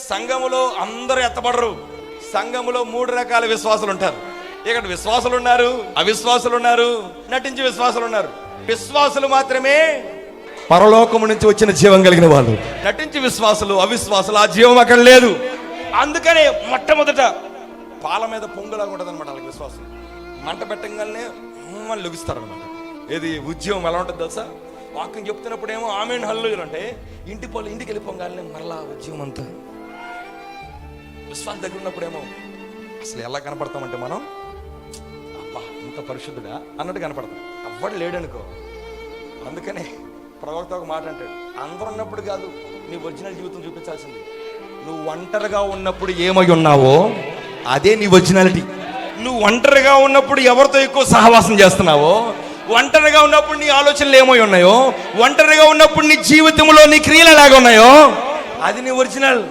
సంఘములో అందరూ ఎత్తబడరు. సంఘములో 3 రకాల విశ్వాసులు ఉంటారు. ఇక్కడ విశ్వాసులు ఉన్నారు, అవిశ్వాసులు ఉన్నారు, నటించి విశ్వాసులు ఉన్నారు. విశ్వాసులు మాత్రమే పరలోకము నుంచి వచ్చిన జీవం కలిగిన వాళ్ళు. నటించి విశ్వాసులు, అవిశ్వాసులు, ఆ జీవం అక్కడ లేదు. అందుకనే మొట్టమొదట పాల మీద పొంగులాగా ఉంటుంది అనమాట వాళ్ళకి. విశ్వాసం మంట పెట్టగానే లొగిస్తారు అనమాట. ఏది ఉద్యమం ఎలా ఉంటుంది తెలుసా? వాక్యం చెప్తున్నప్పుడు ఏమో ఆమెన్ హల్లెలూయా అంటే, ఇంటికి వెళ్ళిపోగానే మరలా ఉద్యమం అంతా. విశ్వాసం దగ్గర ఉన్నప్పుడేమో అసలు ఎలా కనపడతామంటే మనం, అబ్బా ఇంత పరిశుద్ధుడా అన్నట్టు కనపడతాం. ఎవ్వడు లేడనుకో. అందుకనే ప్రవక్త ఒక మాట అంటాడు, అందరూ ఉన్నప్పుడు కాదు నీ ఒరిజినల్ జీవితం చూపించాల్సింది. నువ్వు ఒంటరిగా ఉన్నప్పుడు ఏమై ఉన్నావో అదే నీ ఒరిజినాలిటీ. నువ్వు ఒంటరిగా ఉన్నప్పుడు ఎవరితో ఎక్కువ సహవాసం చేస్తున్నావో, ఒంటరిగా ఉన్నప్పుడు నీ ఆలోచనలు ఏమై ఉన్నాయో, ఒంటరిగా ఉన్నప్పుడు నీ జీవితంలో నీ క్రియలు ఎలాగ ఉన్నాయో అది నీ ఒరిజినల్.